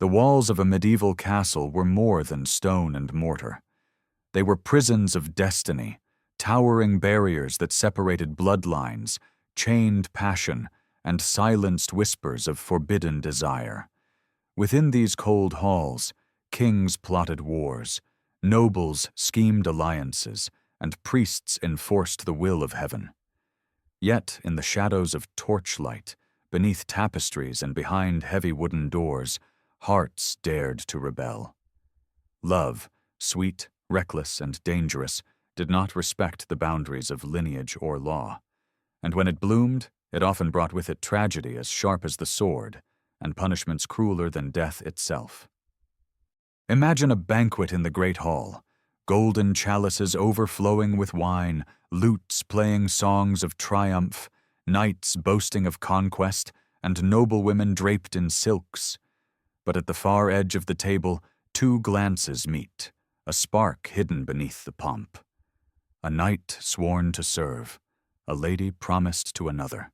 The walls of a medieval castle were more than stone and mortar. They were prisons of destiny, towering barriers that separated bloodlines, chained passion, and silenced whispers of forbidden desire. Within these cold halls, kings plotted wars, nobles schemed alliances, and priests enforced the will of heaven. Yet, in the shadows of torchlight, beneath tapestries and behind heavy wooden doors, hearts dared to rebel. Love, sweet, reckless, and dangerous, did not respect the boundaries of lineage or law. And when it bloomed, it often brought with it tragedy as sharp as the sword, and punishments crueler than death itself. Imagine a banquet in the great hall, golden chalices overflowing with wine, lutes playing songs of triumph, knights boasting of conquest, and noblewomen draped in silks. But at the far edge of the table, two glances meet, a spark hidden beneath the pomp. A knight sworn to serve, a lady promised to another.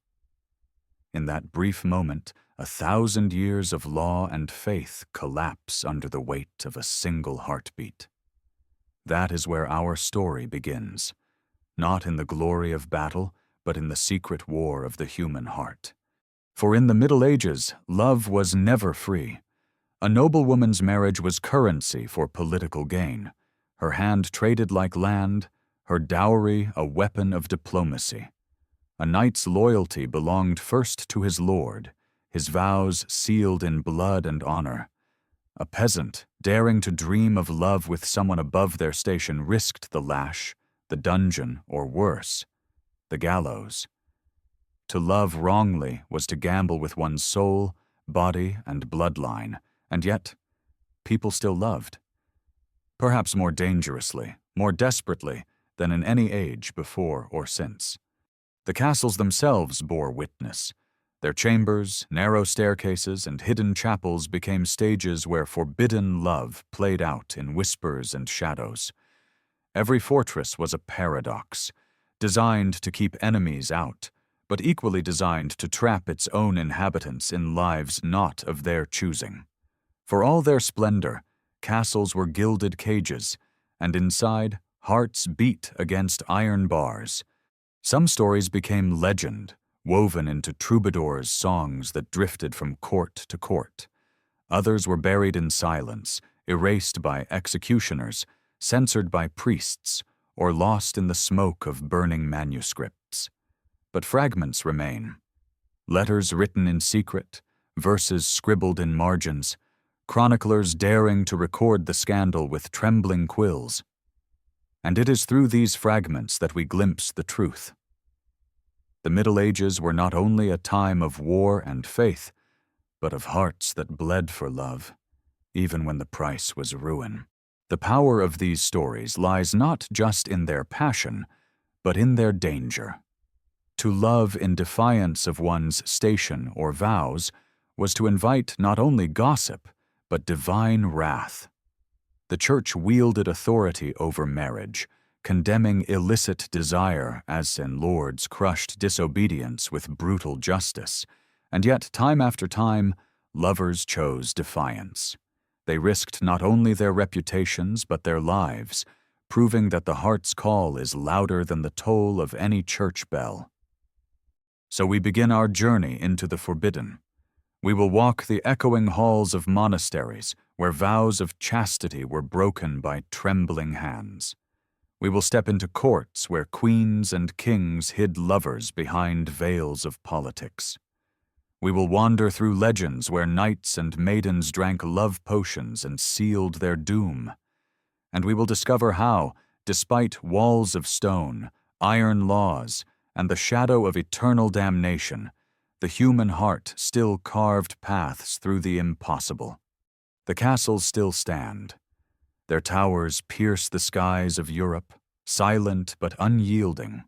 In that brief moment, 1,000 years of law and faith collapse under the weight of a single heartbeat. That is where our story begins, not in the glory of battle, but in the secret war of the human heart. For in the Middle Ages, love was never free. A noblewoman's marriage was currency for political gain, her hand traded like land, her dowry a weapon of diplomacy. A knight's loyalty belonged first to his lord, his vows sealed in blood and honor. A peasant, daring to dream of love with someone above their station, risked the lash, the dungeon, or worse, the gallows. To love wrongly was to gamble with one's soul, body, and bloodline, and yet, people still loved. Perhaps more dangerously, more desperately than in any age before or since. The castles themselves bore witness. Their chambers, narrow staircases, and hidden chapels became stages where forbidden love played out in whispers and shadows. Every fortress was a paradox, designed to keep enemies out, but equally designed to trap its own inhabitants in lives not of their choosing. For all their splendor, castles were gilded cages, and inside, hearts beat against iron bars. Some stories became legend, woven into troubadours' songs that drifted from court to court. Others were buried in silence, erased by executioners, censored by priests, or lost in the smoke of burning manuscripts. But fragments remain. Letters written in secret, verses scribbled in margins, chroniclers daring to record the scandal with trembling quills. And it is through these fragments that we glimpse the truth. The Middle Ages were not only a time of war and faith, but of hearts that bled for love, even when the price was ruin. The power of these stories lies not just in their passion, but in their danger. To love in defiance of one's station or vows was to invite not only gossip, but divine wrath. The Church wielded authority over marriage, condemning illicit desire as in Lords crushed disobedience with brutal justice, and yet time after time, lovers chose defiance. They risked not only their reputations but their lives, proving that the heart's call is louder than the toll of any church bell. So we begin our journey into the forbidden. We will walk the echoing halls of monasteries where vows of chastity were broken by trembling hands. We will step into courts where queens and kings hid lovers behind veils of politics. We will wander through legends where knights and maidens drank love potions and sealed their doom. And we will discover how, despite walls of stone, iron laws, and the shadow of eternal damnation, the human heart still carved paths through the impossible. The castles still stand. Their towers pierce the skies of Europe, silent but unyielding.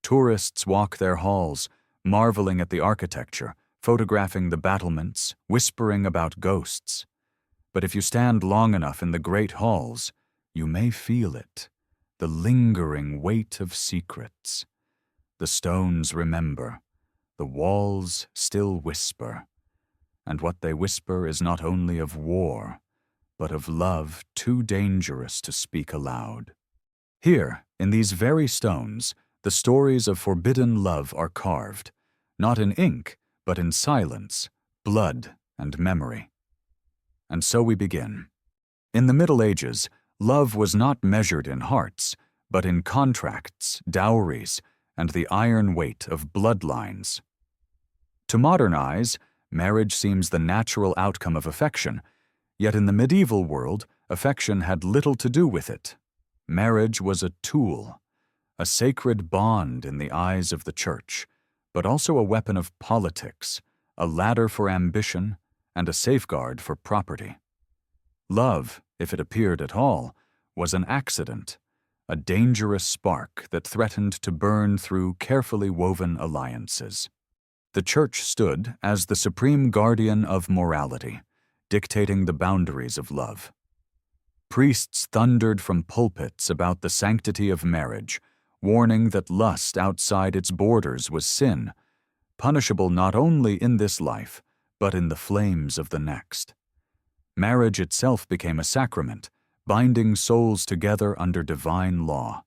Tourists walk their halls, marveling at the architecture, photographing the battlements, whispering about ghosts. But if you stand long enough in the great halls, you may feel it, the lingering weight of secrets. The stones remember, the walls still whisper, and what they whisper is not only of war, but of love too dangerous to speak aloud. Here, in these very stones, the stories of forbidden love are carved, not in ink, but in silence, blood, and memory. And so we begin. In the Middle Ages, love was not measured in hearts, but in contracts, dowries, and the iron weight of bloodlines. To modern eyes, marriage seems the natural outcome of affection, yet in the medieval world, affection had little to do with it. Marriage was a tool, a sacred bond in the eyes of the Church, but also a weapon of politics, a ladder for ambition, and a safeguard for property. Love, if it appeared at all, was an accident, a dangerous spark that threatened to burn through carefully woven alliances. The Church stood as the supreme guardian of morality, dictating the boundaries of love. Priests thundered from pulpits about the sanctity of marriage, warning that lust outside its borders was sin, punishable not only in this life, but in the flames of the next. Marriage itself became a sacrament, binding souls together under divine law.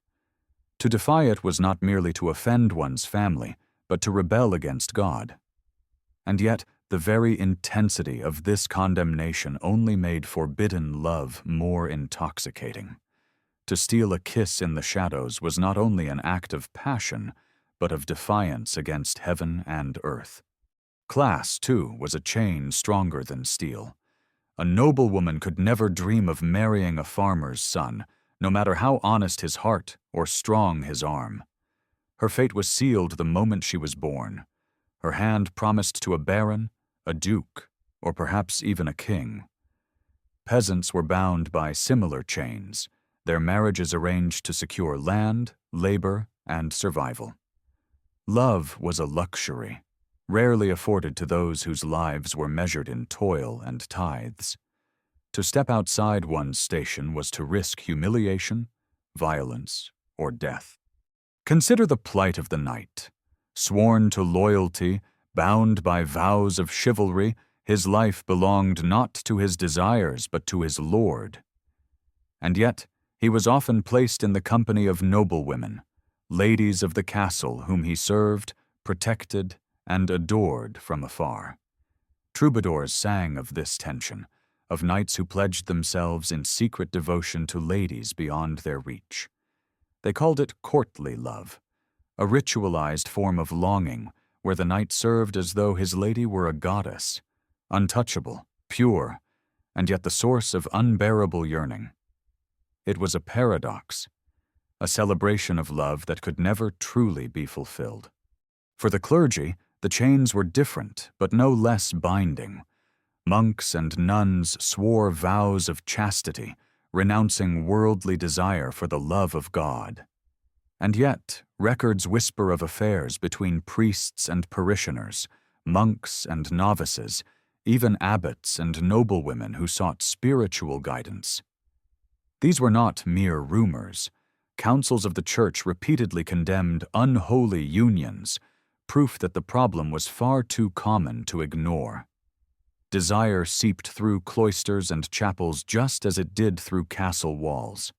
To defy it was not merely to offend one's family, but to rebel against God. And yet, the very intensity of this condemnation only made forbidden love more intoxicating. To steal a kiss in the shadows was not only an act of passion, but of defiance against heaven and earth. Class, too, was a chain stronger than steel. A noblewoman could never dream of marrying a farmer's son, no matter how honest his heart or strong his arm. Her fate was sealed the moment she was born. Her hand promised to a baron, a duke, or perhaps even a king. Peasants were bound by similar chains, their marriages arranged to secure land, labor, and survival. Love was a luxury, rarely afforded to those whose lives were measured in toil and tithes. To step outside one's station was to risk humiliation, violence, or death. Consider the plight of the knight. Sworn to loyalty, bound by vows of chivalry, his life belonged not to his desires but to his lord. And yet, he was often placed in the company of noblewomen, ladies of the castle whom he served, protected, and adored from afar. Troubadours sang of this tension, of knights who pledged themselves in secret devotion to ladies beyond their reach. They called it courtly love, a ritualized form of longing where the knight served as though his lady were a goddess, untouchable, pure, and yet the source of unbearable yearning. It was a paradox, a celebration of love that could never truly be fulfilled. For the clergy, the chains were different, but no less binding. Monks and nuns swore vows of chastity, renouncing worldly desire for the love of God. And yet, records whisper of affairs between priests and parishioners, monks and novices, even abbots and noblewomen who sought spiritual guidance. These were not mere rumors. Councils of the Church repeatedly condemned unholy unions, proof that the problem was far too common to ignore. Desire seeped through cloisters and chapels just as it did through castle walls.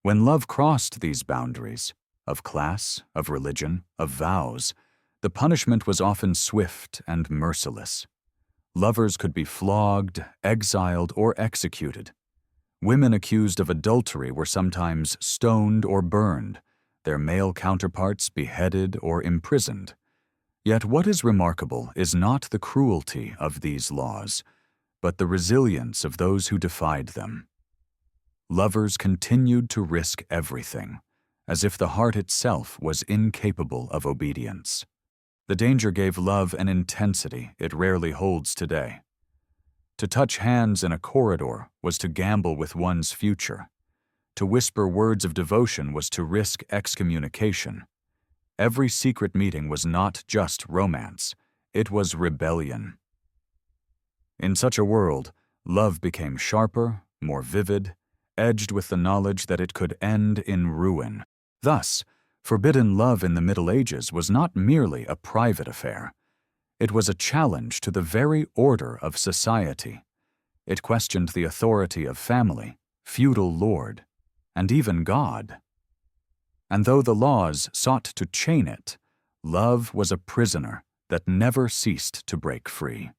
When love crossed these boundaries, of class, of religion, of vows, the punishment was often swift and merciless. Lovers could be flogged, exiled, or executed. Women accused of adultery were sometimes stoned or burned, their male counterparts beheaded or imprisoned. Yet what is remarkable is not the cruelty of these laws, but the resilience of those who defied them. Lovers continued to risk everything, as if the heart itself was incapable of obedience. The danger gave love an intensity it rarely holds today. To touch hands in a corridor was to gamble with one's future. To whisper words of devotion was to risk excommunication. Every secret meeting was not just romance, it was rebellion. In such a world, love became sharper, more vivid, edged with the knowledge that it could end in ruin. Thus, forbidden love in the Middle Ages was not merely a private affair. It was a challenge to the very order of society. It questioned the authority of family, feudal lord, and even God. And though the laws sought to chain it, love was a prisoner that never ceased to break free.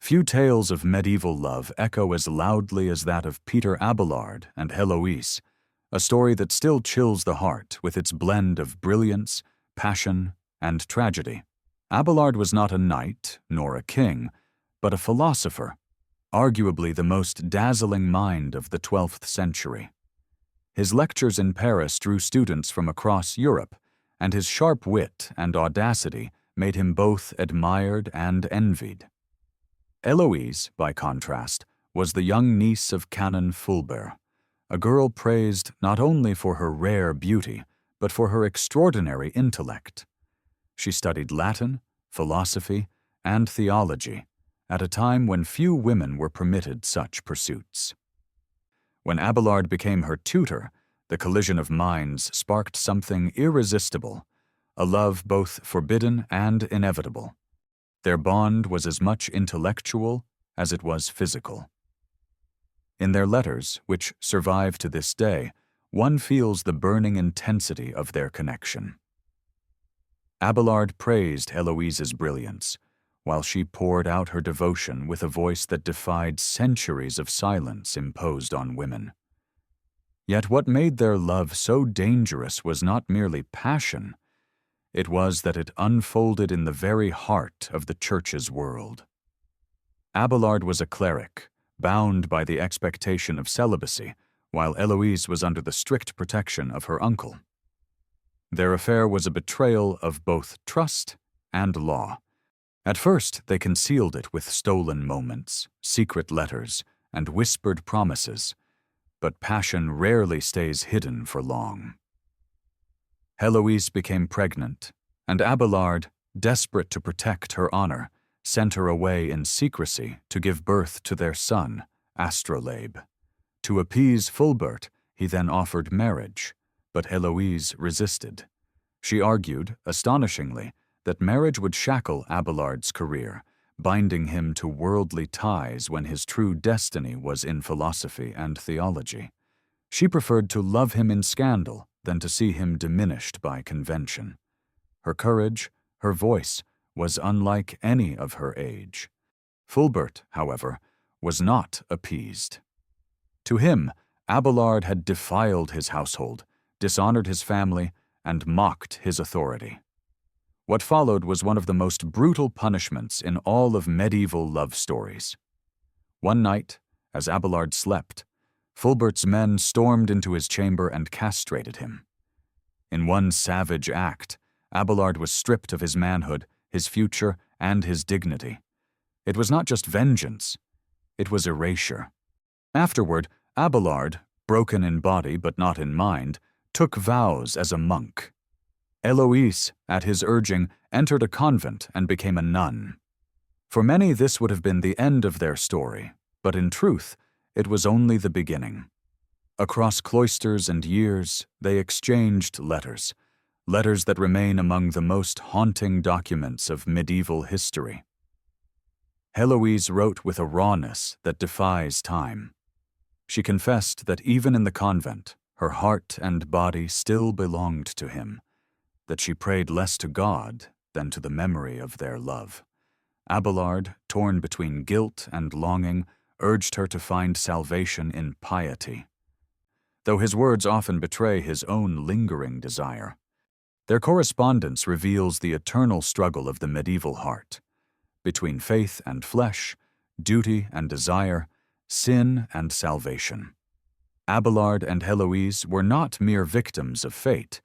Few tales of medieval love echo as loudly as that of Peter Abelard and Heloise, a story that still chills the heart with its blend of brilliance, passion, and tragedy. Abelard was not a knight nor a king, but a philosopher, arguably the most dazzling mind of the 12th century. His lectures in Paris drew students from across Europe, and his sharp wit and audacity made him both admired and envied. Heloise, by contrast, was the young niece of Canon Fulbert, a girl praised not only for her rare beauty, but for her extraordinary intellect. She studied Latin, philosophy, and theology at a time when few women were permitted such pursuits. When Abelard became her tutor, the collision of minds sparked something irresistible, a love both forbidden and inevitable. Their bond was as much intellectual as it was physical. In their letters, which survive to this day, one feels the burning intensity of their connection. Abelard praised Heloise's brilliance, while she poured out her devotion with a voice that defied centuries of silence imposed on women. Yet what made their love so dangerous was not merely passion, it was that it unfolded in the very heart of the Church's world. Abelard was a cleric, bound by the expectation of celibacy, while Heloise was under the strict protection of her uncle. Their affair was a betrayal of both trust and law. At first, they concealed it with stolen moments, secret letters, and whispered promises, but passion rarely stays hidden for long. Heloise became pregnant, and Abelard, desperate to protect her honor, sent her away in secrecy to give birth to their son, Astrolabe. To appease Fulbert, he then offered marriage, but Heloise resisted. She argued, astonishingly, that marriage would shackle Abelard's career, binding him to worldly ties when his true destiny was in philosophy and theology. She preferred to love him in scandal than to see him diminished by convention. Her courage, her voice, was unlike any of her age. Fulbert, however, was not appeased. To him, Abelard had defiled his household, dishonored his family, and mocked his authority. What followed was one of the most brutal punishments in all of medieval love stories. One night, as Abelard slept, Fulbert's men stormed into his chamber and castrated him. In one savage act, Abelard was stripped of his manhood, his future, and his dignity. It was not just vengeance, it was erasure. Afterward, Abelard, broken in body but not in mind, took vows as a monk. Heloise, at his urging, entered a convent and became a nun. For many, this would have been the end of their story, but in truth, it was only the beginning. Across cloisters and years, they exchanged letters, letters that remain among the most haunting documents of medieval history. Heloise wrote with a rawness that defies time. She confessed that even in the convent, her heart and body still belonged to him, that she prayed less to God than to the memory of their love. Abelard, torn between guilt and longing, urged her to find salvation in piety, though his words often betray his own lingering desire. Their correspondence reveals the eternal struggle of the medieval heart, between faith and flesh, duty and desire, sin and salvation. Abelard and Heloise were not mere victims of fate,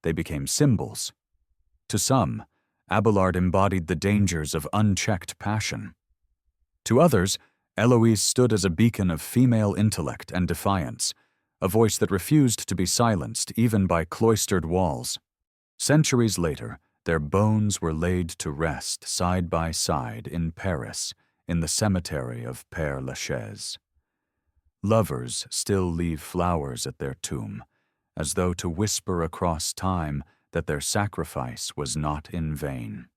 they became symbols. To some, Abelard embodied the dangers of unchecked passion. To others, Heloise stood as a beacon of female intellect and defiance, a voice that refused to be silenced even by cloistered walls. Centuries later, their bones were laid to rest side by side in Paris, in the cemetery of Père Lachaise. Lovers still leave flowers at their tomb, as though to whisper across time that their sacrifice was not in vain.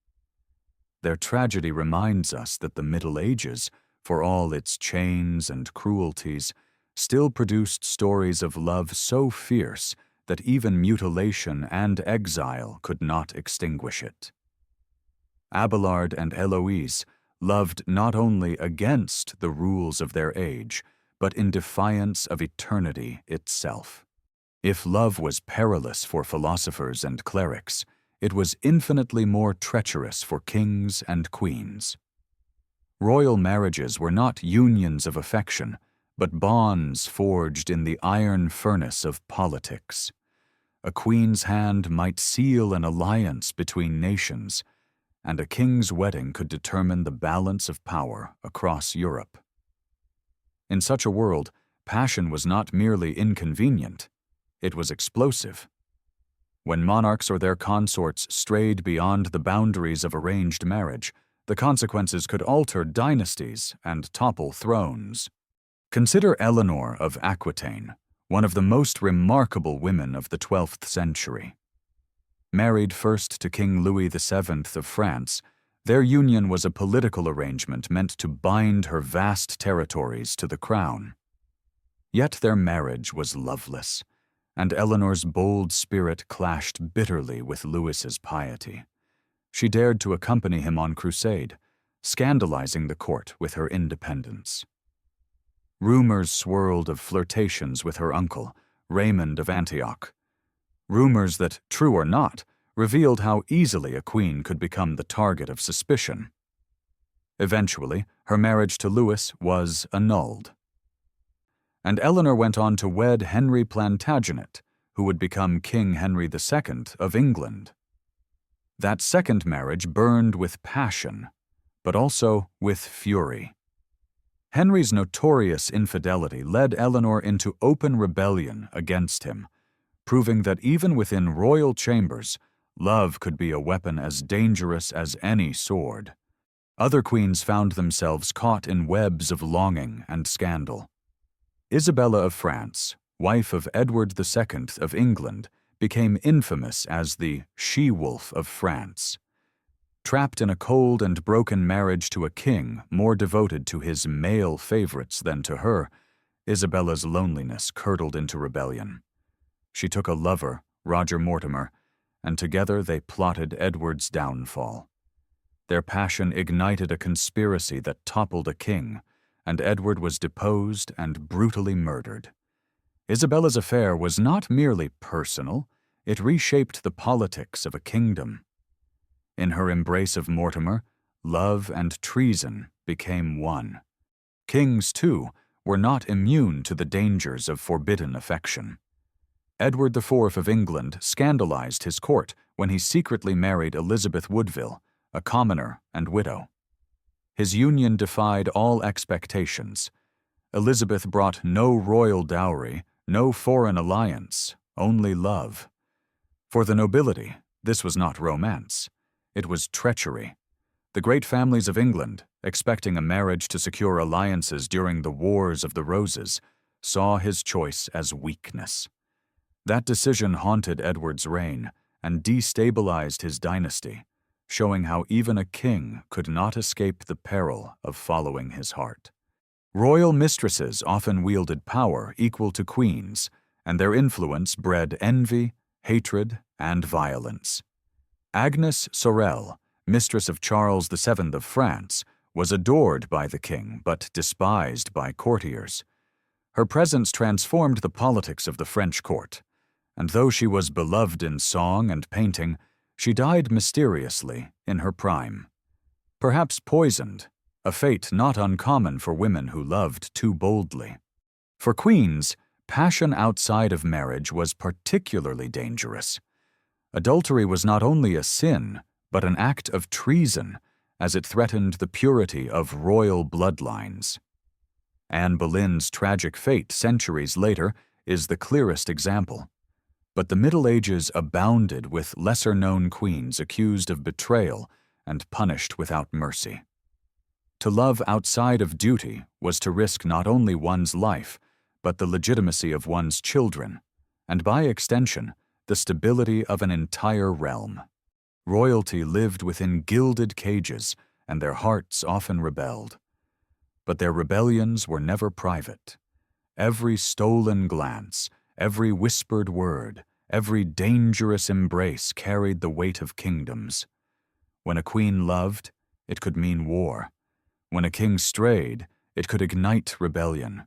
Their tragedy reminds us that the Middle Ages, for all its chains and cruelties, still produced stories of love so fierce that even mutilation and exile could not extinguish it. Abelard and Eloise loved not only against the rules of their age, but in defiance of eternity itself. If love was perilous for philosophers and clerics, it was infinitely more treacherous for kings and queens. Royal marriages were not unions of affection, but bonds forged in the iron furnace of politics. A queen's hand might seal an alliance between nations, and a king's wedding could determine the balance of power across Europe. In such a world, passion was not merely inconvenient, it was explosive. When monarchs or their consorts strayed beyond the boundaries of arranged marriage, the consequences could alter dynasties and topple thrones. Consider Eleanor of Aquitaine, one of the most remarkable women of the 12th century. Married first to King Louis VII of France, their union was a political arrangement meant to bind her vast territories to the crown. Yet their marriage was loveless, and Eleanor's bold spirit clashed bitterly with Louis's piety. She dared to accompany him on crusade, scandalizing the court with her independence. Rumors swirled of flirtations with her uncle, Raymond of Antioch. Rumors that, true or not, revealed how easily a queen could become the target of suspicion. Eventually, her marriage to Louis was annulled. And Eleanor went on to wed Henry Plantagenet, who would become King Henry II of England. That second marriage burned with passion, but also with fury. Henry's notorious infidelity led Eleanor into open rebellion against him, proving that even within royal chambers, love could be a weapon as dangerous as any sword. Other queens found themselves caught in webs of longing and scandal. Isabella of France, wife of Edward II of England, became infamous as the she-wolf of France. Trapped in a cold and broken marriage to a king more devoted to his male favorites than to her, Isabella's loneliness curdled into rebellion. She took a lover, Roger Mortimer, and together they plotted Edward's downfall. Their passion ignited a conspiracy that toppled a king, and Edward was deposed and brutally murdered. Isabella's affair was not merely personal, it reshaped the politics of a kingdom. In her embrace of Mortimer, love and treason became one. Kings, too, were not immune to the dangers of forbidden affection. Edward IV of England scandalized his court when he secretly married Elizabeth Woodville, a commoner and widow. His union defied all expectations. Elizabeth brought no royal dowry, no foreign alliance, only love. For the nobility, this was not romance. It was treachery. The great families of England, expecting a marriage to secure alliances during the Wars of the Roses, saw his choice as weakness. That decision haunted Edward's reign and destabilized his dynasty, showing how even a king could not escape the peril of following his heart. Royal mistresses often wielded power equal to queens, and their influence bred envy, hatred, and violence. Agnes Sorel, mistress of Charles VII of France, was adored by the king but despised by courtiers. Her presence transformed the politics of the French court, and though she was beloved in song and painting, she died mysteriously in her prime. Perhaps poisoned, a fate not uncommon for women who loved too boldly. For queens, passion outside of marriage was particularly dangerous. Adultery was not only a sin, but an act of treason, as it threatened the purity of royal bloodlines. Anne Boleyn's tragic fate centuries later is the clearest example. But the Middle Ages abounded with lesser-known queens accused of betrayal and punished without mercy. To love outside of duty was to risk not only one's life, but the legitimacy of one's children, and by extension, the stability of an entire realm. Royalty lived within gilded cages, and their hearts often rebelled. But their rebellions were never private. Every stolen glance, every whispered word, every dangerous embrace carried the weight of kingdoms. When a queen loved, it could mean war. When a king strayed, it could ignite rebellion.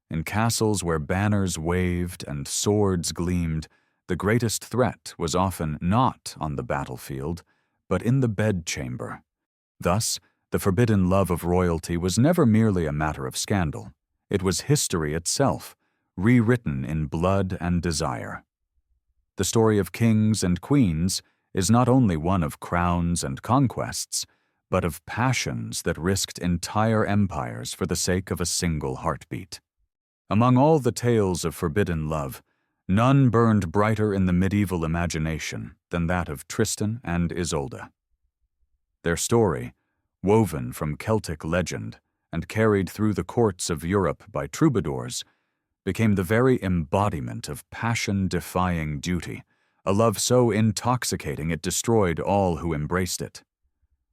In castles where banners waved and swords gleamed, the greatest threat was often not on the battlefield, but in the bedchamber. Thus, the forbidden love of royalty was never merely a matter of scandal. It was history itself, rewritten in blood and desire. The story of kings and queens is not only one of crowns and conquests, but of passions that risked entire empires for the sake of a single heartbeat. Among all the tales of forbidden love, none burned brighter in the medieval imagination than that of Tristan and Isolde. Their story, woven from Celtic legend and carried through the courts of Europe by troubadours, became the very embodiment of passion-defying duty, a love so intoxicating it destroyed all who embraced it.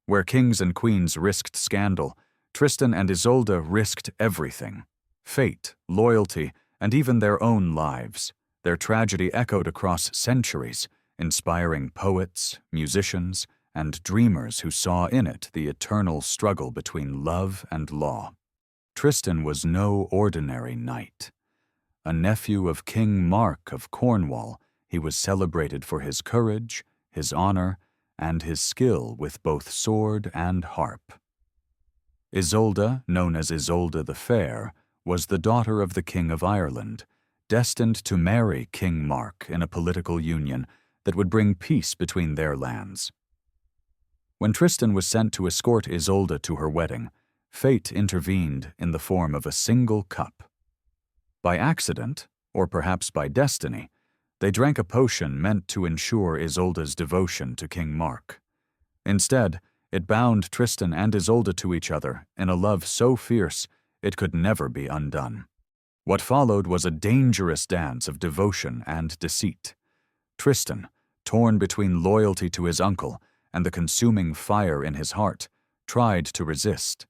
Where kings and queens risked scandal, Tristan and Isolde risked everything: fate, loyalty, and even their own lives. Their tragedy echoed across centuries, inspiring poets, musicians, and dreamers who saw in it the eternal struggle between love and law. Tristan was no ordinary knight. A nephew of King Mark of Cornwall, he was celebrated for his courage, his honor, and his skill with both sword and harp. Isolde, known as Isolde the Fair, was the daughter of the King of Ireland, destined to marry King Mark in a political union that would bring peace between their lands. When Tristan was sent to escort Isolde to her wedding, fate intervened in the form of a single cup. By accident, or perhaps by destiny, they drank a potion meant to ensure Isolde's devotion to King Mark. Instead, it bound Tristan and Isolde to each other in a love so fierce it could never be undone. What followed was a dangerous dance of devotion and deceit. Tristan, torn between loyalty to his uncle and the consuming fire in his heart, tried to resist.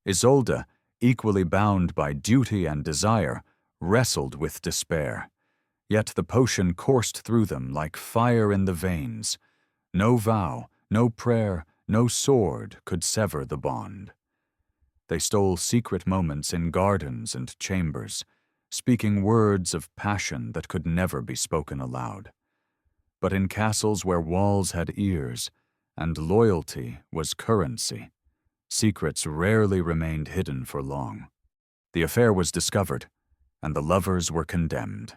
Isolde, equally bound by duty and desire, wrestled with despair. Yet the potion coursed through them like fire in the veins. No vow, no prayer, no sword could sever the bond. They stole secret moments in gardens and chambers, speaking words of passion that could never be spoken aloud. But in castles where walls had ears and loyalty was currency, secrets rarely remained hidden for long. The affair was discovered, and the lovers were condemned.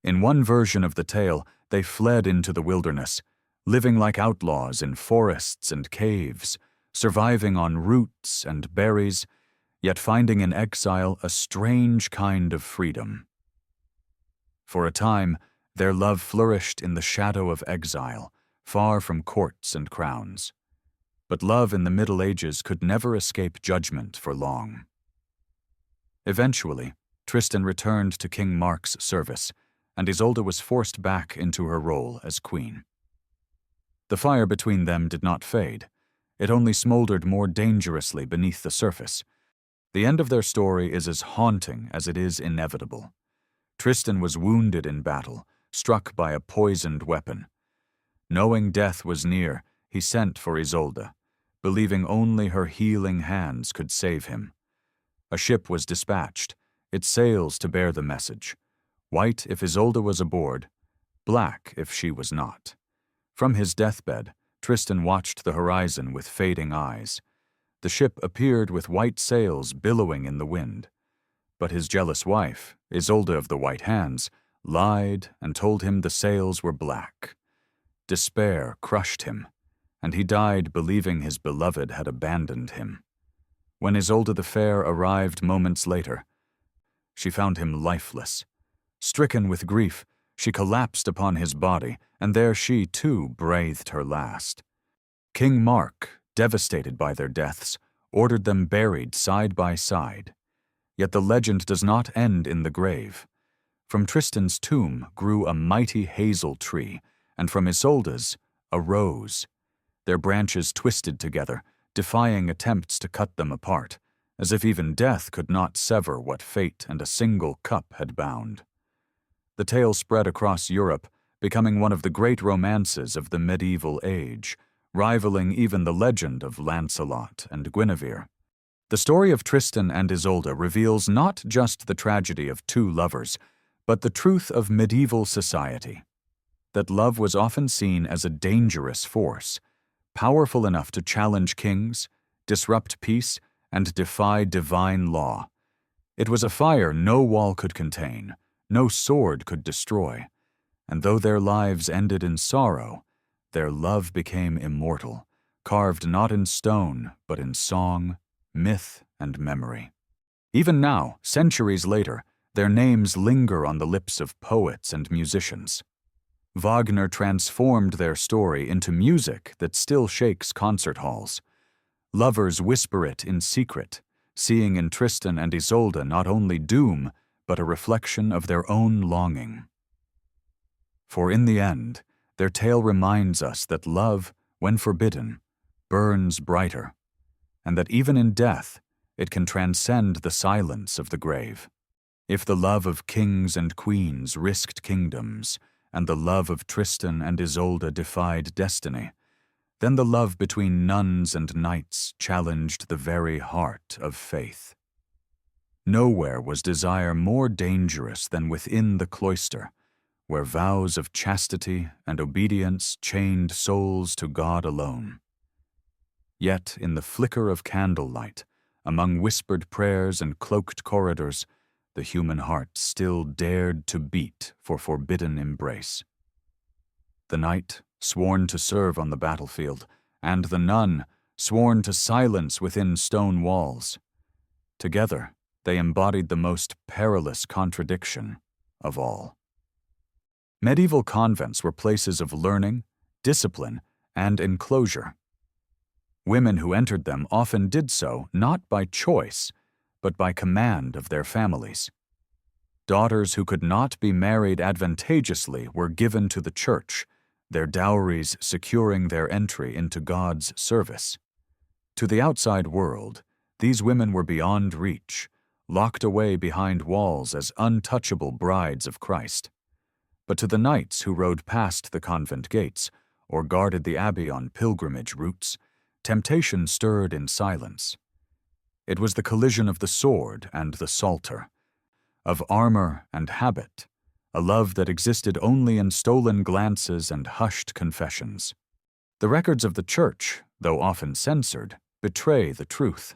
In one version of the tale, they fled into the wilderness, living like outlaws in forests and caves, surviving on roots and berries, yet finding in exile a strange kind of freedom. For a time, their love flourished in the shadow of exile, far from courts and crowns. But love in the Middle Ages could never escape judgment for long. Eventually, Tristan returned to King Mark's service, and Isolde was forced back into her role as queen. The fire between them did not fade. It only smoldered more dangerously beneath the surface. The end of their story is as haunting as it is inevitable. Tristan was wounded in battle, struck by a poisoned weapon. Knowing death was near, he sent for Isolde, believing only her healing hands could save him. A ship was dispatched, its sails to bear the message: white if Isolde was aboard, black if she was not. From his deathbed, Tristan watched the horizon with fading eyes. The ship appeared with white sails billowing in the wind. But his jealous wife, Isolde of the White Hands, lied and told him the sails were black. Despair crushed him, and he died believing his beloved had abandoned him. When Isolde the Fair arrived moments later, she found him lifeless. Stricken with grief, she collapsed upon his body, and there she, too, breathed her last. King Mark, devastated by their deaths, ordered them buried side by side. Yet the legend does not end in the grave. From Tristan's tomb grew a mighty hazel tree, and from Isolde's, a rose, their branches twisted together, defying attempts to cut them apart, as if even death could not sever what fate and a single cup had bound. The tale spread across Europe, becoming one of the great romances of the medieval age, rivaling even the legend of Lancelot and Guinevere. The story of Tristan and Isolde reveals not just the tragedy of two lovers, but the truth of medieval society, that love was often seen as a dangerous force, powerful enough to challenge kings, disrupt peace, and defy divine law. It was a fire no wall could contain, no sword could destroy, and though their lives ended in sorrow, their love became immortal, carved not in stone, but in song, myth, and memory. Even now, centuries later, their names linger on the lips of poets and musicians. Wagner transformed their story into music that still shakes concert halls. Lovers whisper it in secret, seeing in Tristan and Isolde not only doom, but a reflection of their own longing. For in the end, their tale reminds us that love, when forbidden, burns brighter, and that even in death, it can transcend the silence of the grave. If the love of kings and queens risked kingdoms, and the love of Tristan and Isolde defied destiny, then the love between nuns and knights challenged the very heart of faith. Nowhere was desire more dangerous than within the cloister, where vows of chastity and obedience chained souls to God alone. Yet in the flicker of candlelight, among whispered prayers and cloaked corridors, the human heart still dared to beat for forbidden embrace. The knight, sworn to serve on the battlefield, and the nun, sworn to silence within stone walls. Together, they embodied the most perilous contradiction of all. Medieval convents were places of learning, discipline, and enclosure. Women who entered them often did so not by choice, but by command of their families. Daughters who could not be married advantageously were given to the church, their dowries securing their entry into God's service. To the outside world, these women were beyond reach, locked away behind walls as untouchable brides of Christ. But to the knights who rode past the convent gates or guarded the abbey on pilgrimage routes, temptation stirred in silence. It was the collision of the sword and the psalter, of armor and habit, a love that existed only in stolen glances and hushed confessions. The records of the church, though often censored, betray the truth.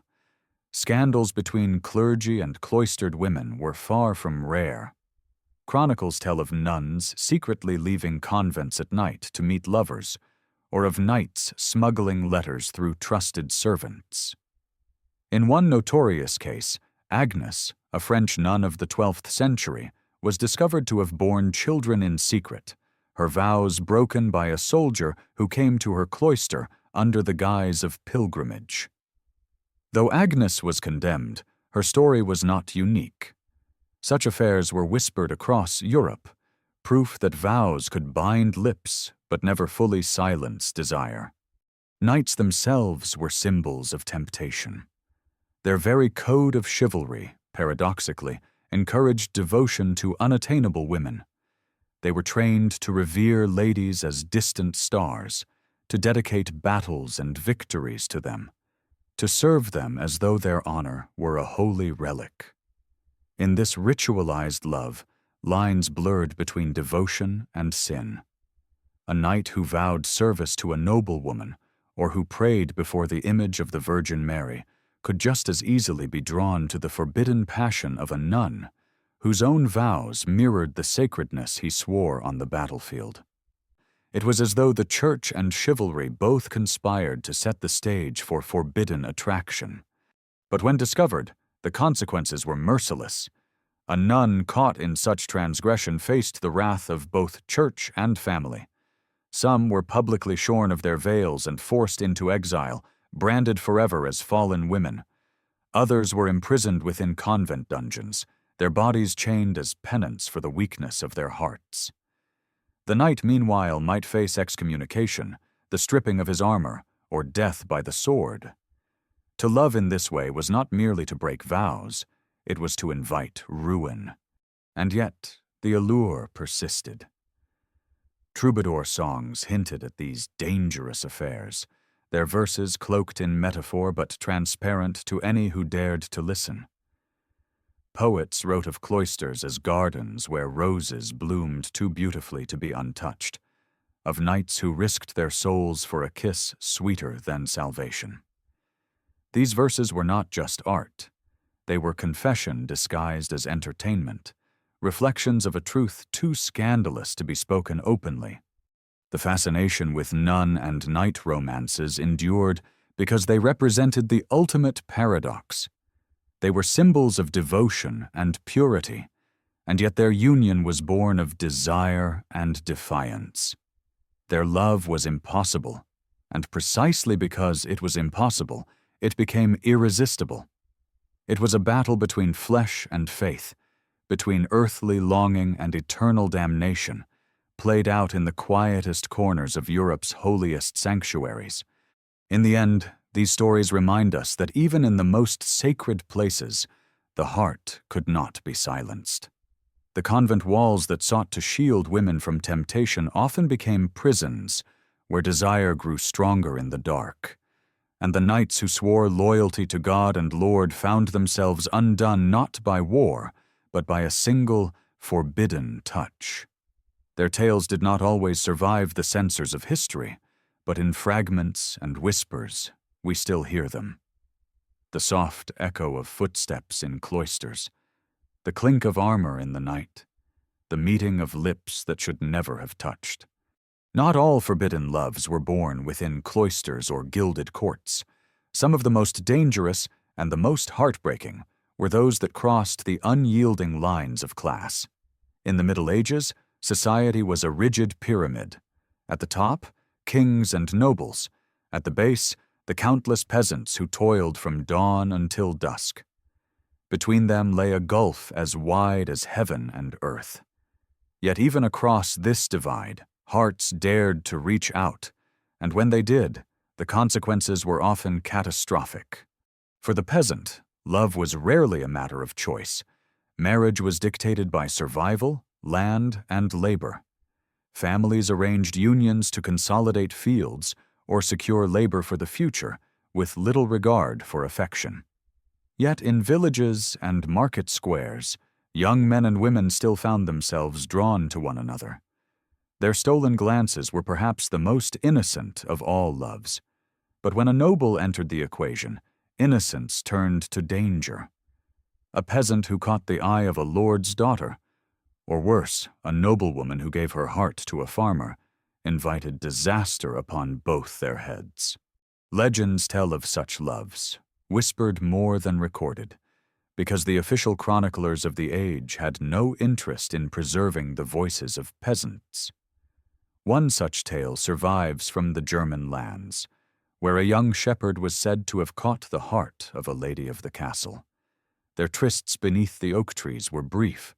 Scandals between clergy and cloistered women were far from rare. Chronicles tell of nuns secretly leaving convents at night to meet lovers, or of knights smuggling letters through trusted servants. In one notorious case, Agnes, a French nun of the 12th century, was discovered to have borne children in secret, her vows broken by a soldier who came to her cloister under the guise of pilgrimage. Though Agnes was condemned, her story was not unique. Such affairs were whispered across Europe, proof that vows could bind lips but never fully silence desire. Knights themselves were symbols of temptation. Their very code of chivalry, paradoxically, encouraged devotion to unattainable women. They were trained to revere ladies as distant stars, to dedicate battles and victories to them, to serve them as though their honor were a holy relic. In this ritualized love, lines blurred between devotion and sin. A knight who vowed service to a noblewoman, or who prayed before the image of the Virgin Mary, could just as easily be drawn to the forbidden passion of a nun, whose own vows mirrored the sacredness he swore on the battlefield. It was as though the church and chivalry both conspired to set the stage for forbidden attraction. But when discovered, the consequences were merciless. A nun caught in such transgression faced the wrath of both church and family. Some were publicly shorn of their veils and forced into exile, branded forever as fallen women. Others were imprisoned within convent dungeons, their bodies chained as penance for the weakness of their hearts. The knight, meanwhile, might face excommunication, the stripping of his armor, or death by the sword. To love in this way was not merely to break vows, it was to invite ruin. And yet, the allure persisted. Troubadour songs hinted at these dangerous affairs, their verses cloaked in metaphor but transparent to any who dared to listen. Poets wrote of cloisters as gardens where roses bloomed too beautifully to be untouched, of knights who risked their souls for a kiss sweeter than salvation. These verses were not just art. They were confession disguised as entertainment, reflections of a truth too scandalous to be spoken openly. The fascination with nun and knight romances endured because they represented the ultimate paradox. They were symbols of devotion and purity, and yet their union was born of desire and defiance. Their love was impossible, and precisely because it was impossible, it became irresistible. It was a battle between flesh and faith, between earthly longing and eternal damnation, played out in the quietest corners of Europe's holiest sanctuaries. In the end, these stories remind us that even in the most sacred places, the heart could not be silenced. The convent walls that sought to shield women from temptation often became prisons, where desire grew stronger in the dark. And the knights who swore loyalty to God and Lord found themselves undone not by war, but by a single, forbidden touch. Their tales did not always survive the censors of history, but in fragments and whispers, we still hear them. The soft echo of footsteps in cloisters, the clink of armor in the night, the meeting of lips that should never have touched. Not all forbidden loves were born within cloisters or gilded courts. Some of the most dangerous and the most heartbreaking were those that crossed the unyielding lines of class. In the Middle Ages, society was a rigid pyramid. At the top, kings and nobles. At the base, the countless peasants who toiled from dawn until dusk. Between them lay a gulf as wide as heaven and earth. Yet even across this divide, hearts dared to reach out, and when they did, the consequences were often catastrophic. For the peasant, love was rarely a matter of choice. Marriage was dictated by survival, land, and labor. Families arranged unions to consolidate fields or secure labor for the future, with little regard for affection. Yet in villages and market squares, young men and women still found themselves drawn to one another. Their stolen glances were perhaps the most innocent of all loves. But when a noble entered the equation, innocence turned to danger. A peasant who caught the eye of a lord's daughter, or worse, a noblewoman who gave her heart to a farmer, invited disaster upon both their heads. Legends tell of such loves, whispered more than recorded, because the official chroniclers of the age had no interest in preserving the voices of peasants. One such tale survives from the German lands, where a young shepherd was said to have caught the heart of a lady of the castle. Their trysts beneath the oak trees were brief,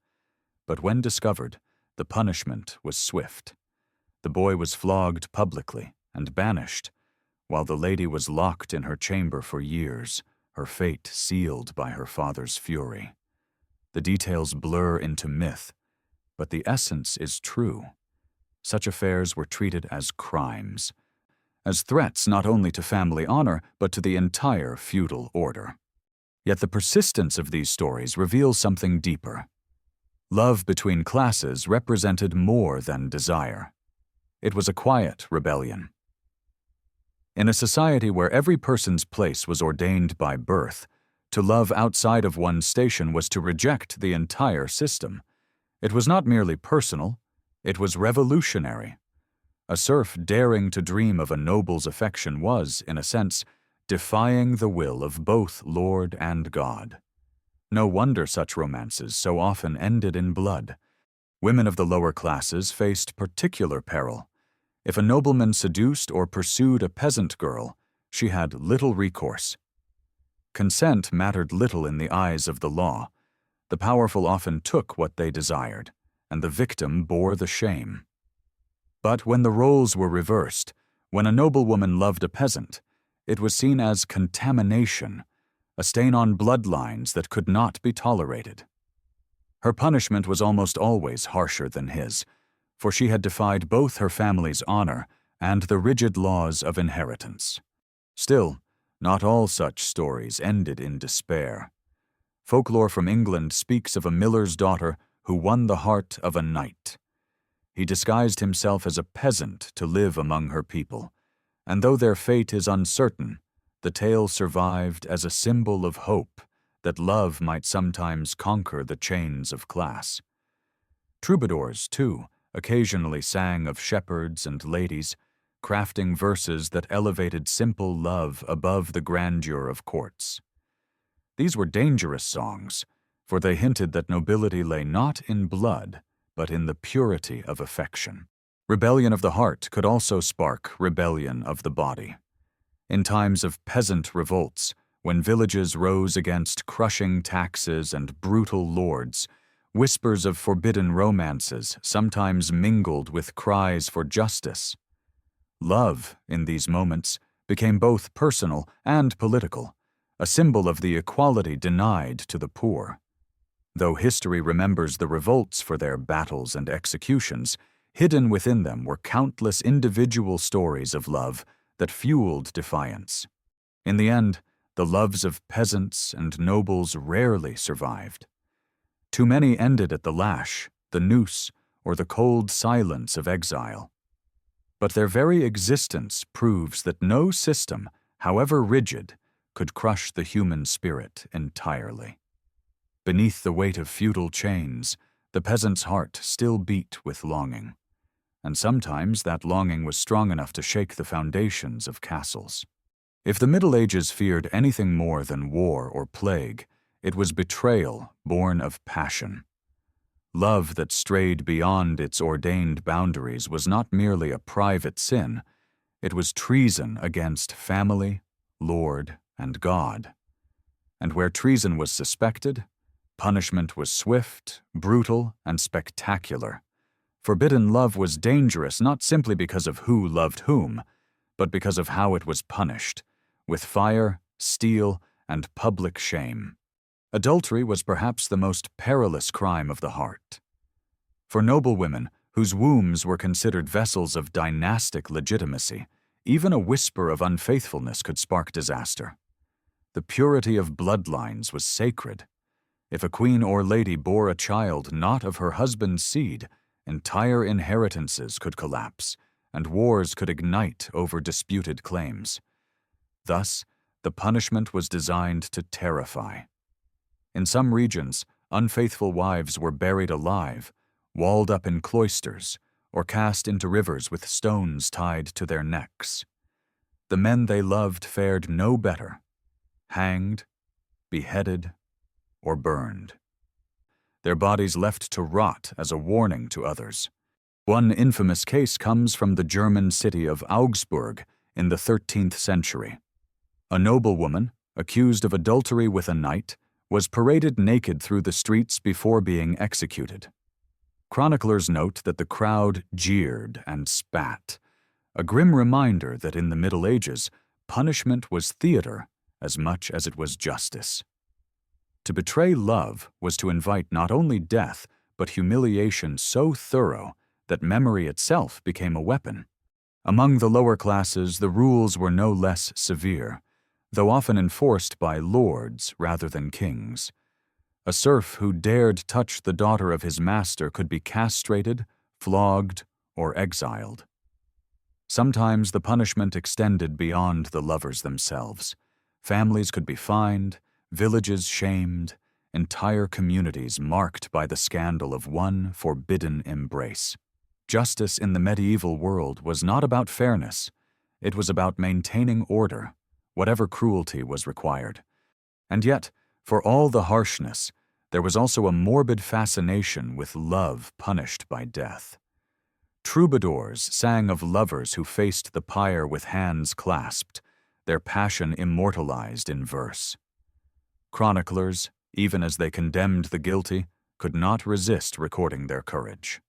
but when discovered, the punishment was swift. The boy was flogged publicly and banished, while the lady was locked in her chamber for years, her fate sealed by her father's fury. The details blur into myth, but the essence is true. Such affairs were treated as crimes, as threats not only to family honor, but to the entire feudal order. Yet the persistence of these stories reveals something deeper. Love between classes represented more than desire. It was a quiet rebellion. In a society where every person's place was ordained by birth, to love outside of one's station was to reject the entire system. It was not merely personal, it was revolutionary. A serf daring to dream of a noble's affection was, in a sense, defying the will of both Lord and God. No wonder such romances so often ended in blood. Women of the lower classes faced particular peril. If a nobleman seduced or pursued a peasant girl, she had little recourse. Consent mattered little in the eyes of the law. The powerful often took what they desired, and the victim bore the shame. But when the roles were reversed, When a noblewoman loved a peasant, it was seen as contamination, a stain on bloodlines that could not be tolerated. Her punishment was almost always harsher than his, for she had defied both her family's honor and the rigid laws of inheritance. Still, not all such stories ended in despair. Folklore from England speaks of a miller's daughter who won the heart of a knight. He disguised himself as a peasant to live among her people, and though their fate is uncertain, the tale survived as a symbol of hope that love might sometimes conquer the chains of class. Troubadours, too, occasionally sang of shepherds and ladies, crafting verses that elevated simple love above the grandeur of courts. These were dangerous songs, for they hinted that nobility lay not in blood, but in the purity of affection. Rebellion of the heart could also spark rebellion of the body. In times of peasant revolts, when villages rose against crushing taxes and brutal lords, whispers of forbidden romances sometimes mingled with cries for justice. Love, in these moments, became both personal and political, a symbol of the equality denied to the poor. Though history remembers the revolts for their battles and executions, hidden within them were countless individual stories of love that fueled defiance. In the end, the loves of peasants and nobles rarely survived. Too many ended at the lash, the noose, or the cold silence of exile. But their very existence proves that no system, however rigid, could crush the human spirit entirely. Beneath the weight of feudal chains, the peasant's heart still beat with longing, and sometimes that longing was strong enough to shake the foundations of castles. If the Middle Ages feared anything more than war or plague, it was betrayal born of passion. Love that strayed beyond its ordained boundaries was not merely a private sin, it was treason against family, lord, and God. And where treason was suspected, punishment was swift, brutal, and spectacular. Forbidden love was dangerous not simply because of who loved whom, but because of how it was punished, with fire, steel, and public shame. Adultery was perhaps the most perilous crime of the heart. For noblewomen, whose wombs were considered vessels of dynastic legitimacy, even a whisper of unfaithfulness could spark disaster. The purity of bloodlines was sacred. If a queen or lady bore a child not of her husband's seed, entire inheritances could collapse, and wars could ignite over disputed claims. Thus, the punishment was designed to terrify. In some regions, unfaithful wives were buried alive, walled up in cloisters, or cast into rivers with stones tied to their necks. The men they loved fared no better, hanged, beheaded, or burned. Their bodies left to rot as a warning to others. One infamous case comes from the German city of Augsburg in the 13th century. A noblewoman, accused of adultery with a knight, was paraded naked through the streets before being executed. Chroniclers note that the crowd jeered and spat, a grim reminder that in the Middle Ages, punishment was theater as much as it was justice. To betray love was to invite not only death, but humiliation so thorough that memory itself became a weapon. Among the lower classes, the rules were no less severe, though often enforced by lords rather than kings. A serf who dared touch the daughter of his master could be castrated, flogged, or exiled. Sometimes the punishment extended beyond the lovers themselves. Families could be fined, villages shamed, entire communities marked by the scandal of one forbidden embrace. Justice in the medieval world was not about fairness. It was about maintaining order, whatever cruelty was required. And yet, for all the harshness, there was also a morbid fascination with love punished by death. Troubadours sang of lovers who faced the pyre with hands clasped, their passion immortalized in verse. Chroniclers, even as they condemned the guilty, could not resist recording their courage.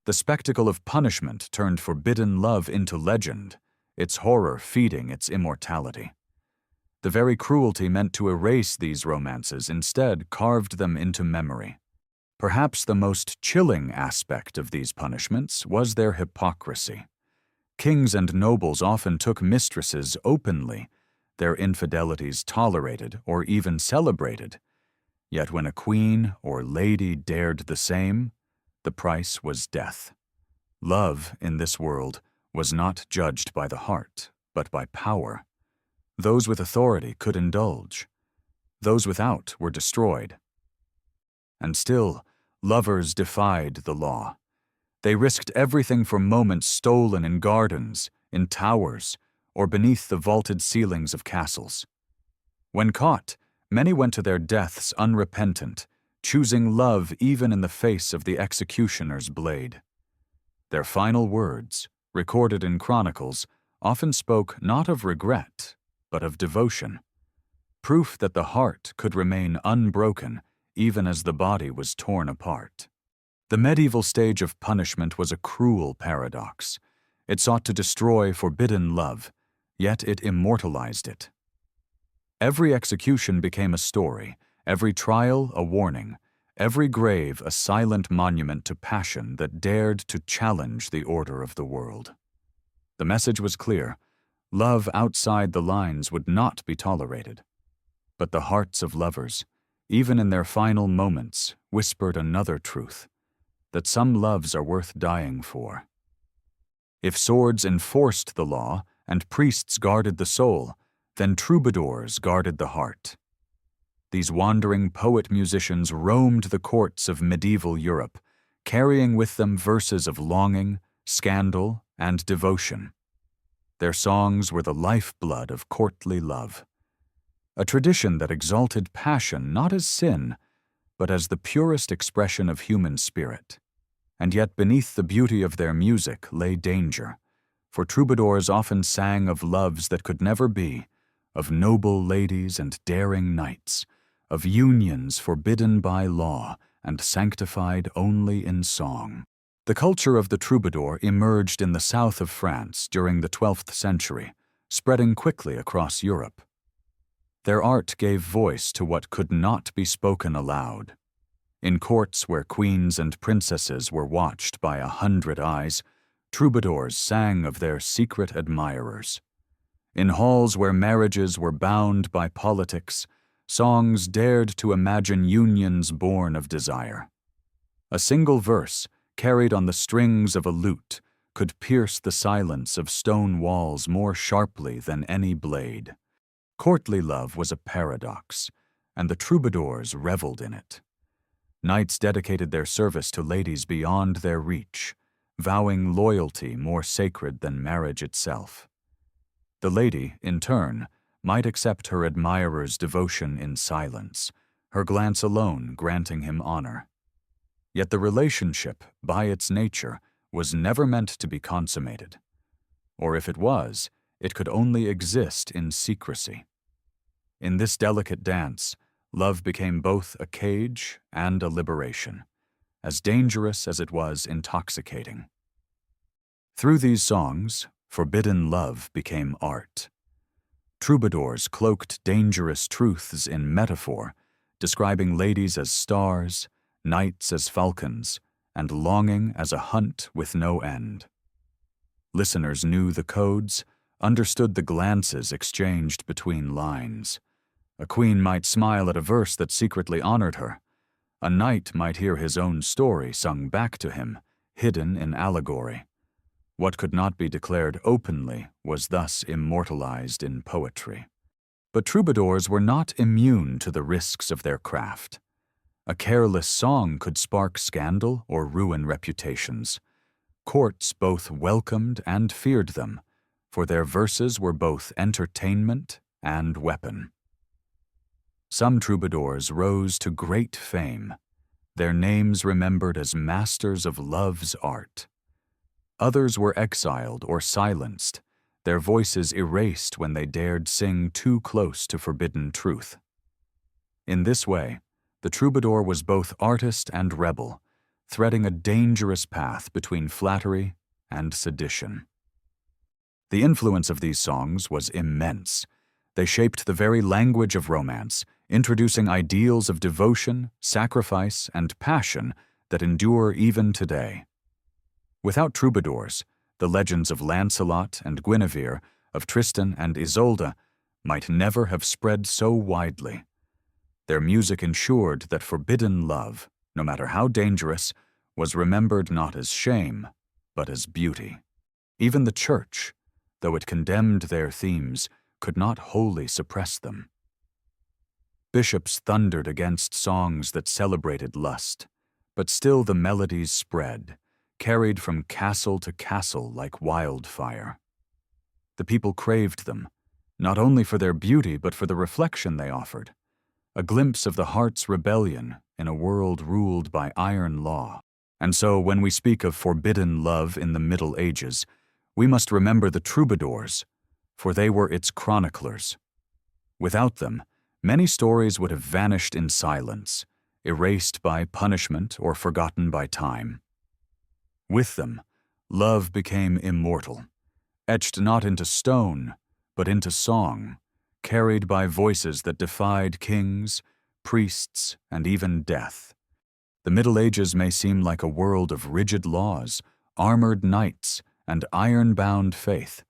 The spectacle of punishment turned forbidden love into legend, its horror feeding its immortality. The very cruelty meant to erase these romances instead carved them into memory. Perhaps the most chilling aspect of these punishments was their hypocrisy. Kings and nobles often took mistresses openly, their infidelities tolerated or even celebrated. Yet when a queen or lady dared the same, the price was death. Love, in this world, was not judged by the heart, but by power. Those with authority could indulge. Those without were destroyed. And still, lovers defied the law. They risked everything for moments stolen in gardens, in towers, or beneath the vaulted ceilings of castles. When caught, many went to their deaths unrepentant, choosing love even in the face of the executioner's blade. Their final words, recorded in chronicles, often spoke not of regret, but of devotion, proof that the heart could remain unbroken even as the body was torn apart. The medieval stage of punishment was a cruel paradox. It sought to destroy forbidden love, yet it immortalized it. Every execution became a story, every trial a warning, every grave a silent monument to passion that dared to challenge the order of the world. The message was clear: love outside the lines would not be tolerated. But the hearts of lovers, even in their final moments, whispered another truth: that some loves are worth dying for. If swords enforced the law and priests guarded the soul, then troubadours guarded the heart. These wandering poet-musicians roamed the courts of medieval Europe, carrying with them verses of longing, scandal, and devotion. Their songs were the lifeblood of courtly love, a tradition that exalted passion not as sin, but as the purest expression of human spirit. And yet beneath the beauty of their music lay danger, for troubadours often sang of loves that could never be, of noble ladies and daring knights, of unions forbidden by law and sanctified only in song. The culture of the troubadour emerged in the south of France during the 12th century, spreading quickly across Europe. Their art gave voice to what could not be spoken aloud. In courts where queens and princesses were watched by 100 eyes, troubadours sang of their secret admirers. In halls where marriages were bound by politics, songs dared to imagine unions born of desire. A single verse, carried on the strings of a lute, could pierce the silence of stone walls more sharply than any blade. Courtly love was a paradox, and the troubadours reveled in it. Knights dedicated their service to ladies beyond their reach, vowing loyalty more sacred than marriage itself. The lady, in turn, might accept her admirer's devotion in silence, her glance alone granting him honor. Yet the relationship, by its nature, was never meant to be consummated. Or if it was, it could only exist in secrecy. In this delicate dance, love became both a cage and a liberation, as dangerous as it was intoxicating. Through these songs, forbidden love became art. Troubadours cloaked dangerous truths in metaphor, describing ladies as stars, knights as falcons, and longing as a hunt with no end. Listeners knew the codes, understood the glances exchanged between lines. A queen might smile at a verse that secretly honored her. A knight might hear his own story sung back to him, hidden in allegory. What could not be declared openly was thus immortalized in poetry. But troubadours were not immune to the risks of their craft. A careless song could spark scandal or ruin reputations. Courts both welcomed and feared them, for their verses were both entertainment and weapon. Some troubadours rose to great fame, their names remembered as masters of love's art. Others were exiled or silenced, their voices erased when they dared sing too close to forbidden truth. In this way, the troubadour was both artist and rebel, threading a dangerous path between flattery and sedition. The influence of these songs was immense. They shaped the very language of romance, introducing ideals of devotion, sacrifice, and passion that endure even today. Without troubadours, the legends of Lancelot and Guinevere, of Tristan and Isolde, might never have spread so widely. Their music ensured that forbidden love, no matter how dangerous, was remembered not as shame, but as beauty. Even the Church, though it condemned their themes, could not wholly suppress them. Bishops thundered against songs that celebrated lust, but still the melodies spread, carried from castle to castle like wildfire. The people craved them, not only for their beauty but for the reflection they offered, a glimpse of the heart's rebellion in a world ruled by iron law. And so, when we speak of forbidden love in the Middle Ages, we must remember the troubadours, for they were its chroniclers. Without them, many stories would have vanished in silence, erased by punishment or forgotten by time. With them, love became immortal, etched not into stone, but into song, carried by voices that defied kings, priests, and even death. The Middle Ages may seem like a world of rigid laws, armored knights, and iron-bound faith,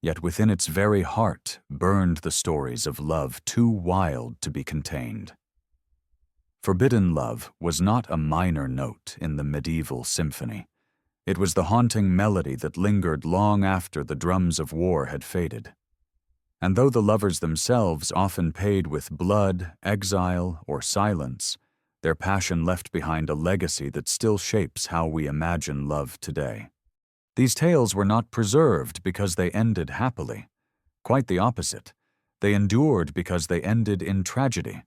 yet within its very heart burned the stories of love too wild to be contained. Forbidden love was not a minor note in the medieval symphony. It was the haunting melody that lingered long after the drums of war had faded. And though the lovers themselves often paid with blood, exile, or silence, their passion left behind a legacy that still shapes how we imagine love today. These tales were not preserved because they ended happily. Quite the opposite. They endured because they ended in tragedy.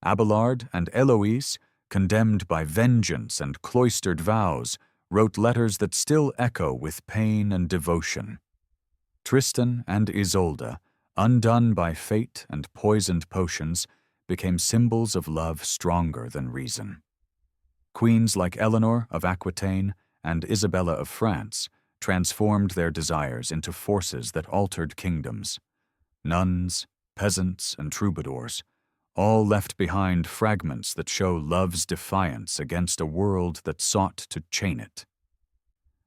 Abelard and Eloise, condemned by vengeance and cloistered vows, wrote letters that still echo with pain and devotion. Tristan and Isolde, undone by fate and poisoned potions, became symbols of love stronger than reason. Queens like Eleanor of Aquitaine and Isabella of France transformed their desires into forces that altered kingdoms. Nuns, peasants, and troubadours, all left behind fragments that show love's defiance against a world that sought to chain it.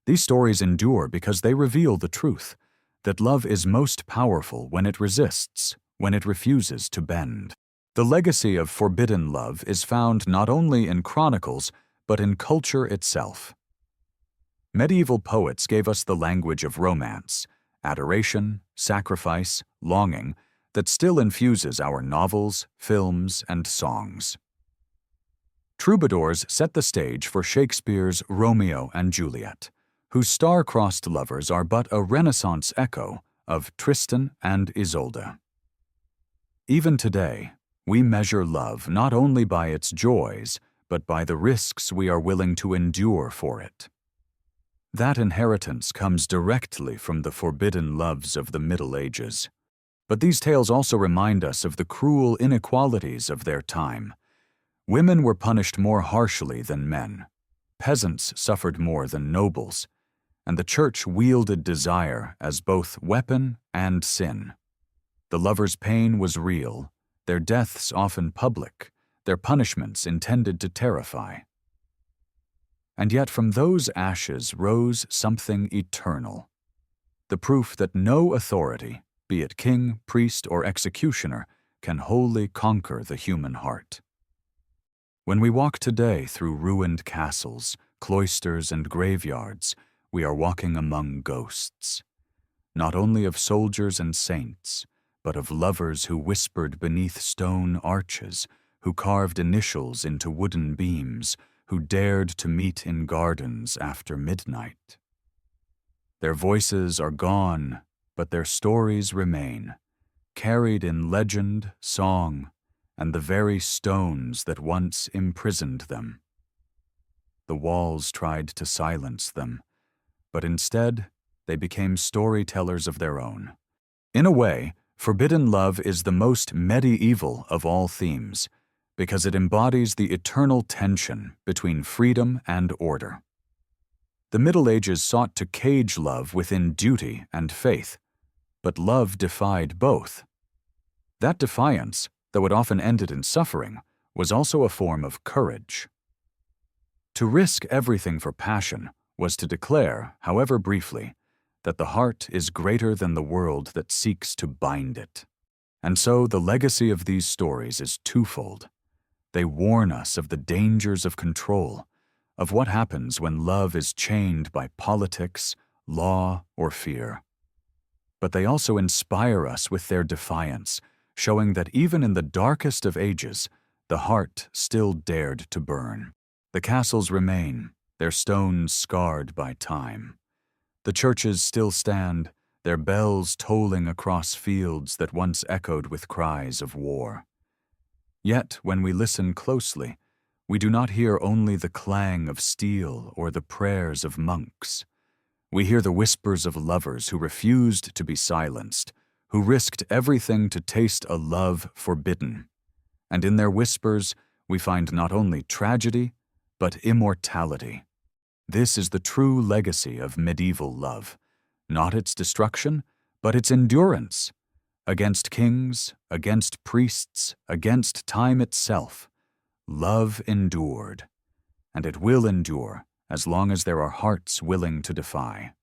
These stories endure because they reveal the truth, that love is most powerful when it resists, when it refuses to bend. The legacy of forbidden love is found not only in chronicles, but in culture itself. Medieval poets gave us the language of romance, adoration, sacrifice, longing, that still infuses our novels, films, and songs. Troubadours set the stage for Shakespeare's Romeo and Juliet, whose star-crossed lovers are but a Renaissance echo of Tristan and Isolde. Even today, we measure love not only by its joys, but by the risks we are willing to endure for it. That inheritance comes directly from the forbidden loves of the Middle Ages. But these tales also remind us of the cruel inequalities of their time. Women were punished more harshly than men. Peasants suffered more than nobles. And the Church wielded desire as both weapon and sin. The lovers' pain was real, their deaths often public, their punishments intended to terrify. And yet from those ashes rose something eternal, the proof that no authority, be it king, priest, or executioner, can wholly conquer the human heart. When we walk today through ruined castles, cloisters, and graveyards, we are walking among ghosts, not only of soldiers and saints, but of lovers who whispered beneath stone arches, who carved initials into wooden beams, who dared to meet in gardens after midnight. Their voices are gone, but their stories remain, carried in legend, song, and the very stones that once imprisoned them. The walls tried to silence them, but instead they became storytellers of their own. In a way, forbidden love is the most medieval of all themes, because it embodies the eternal tension between freedom and order. The Middle Ages sought to cage love within duty and faith, but love defied both. That defiance, though it often ended in suffering, was also a form of courage. To risk everything for passion was to declare, however briefly, that the heart is greater than the world that seeks to bind it. And so the legacy of these stories is twofold. They warn us of the dangers of control, of what happens when love is chained by politics, law, or fear. But they also inspire us with their defiance, showing that even in the darkest of ages, the heart still dared to burn. The castles remain, their stones scarred by time. The churches still stand, their bells tolling across fields that once echoed with cries of war. Yet, when we listen closely, we do not hear only the clang of steel or the prayers of monks. We hear the whispers of lovers who refused to be silenced, who risked everything to taste a love forbidden. And in their whispers, we find not only tragedy, but immortality. This is the true legacy of medieval love, not its destruction, but its endurance. Against kings, against priests, against time itself, love endured, and it will endure as long as there are hearts willing to defy.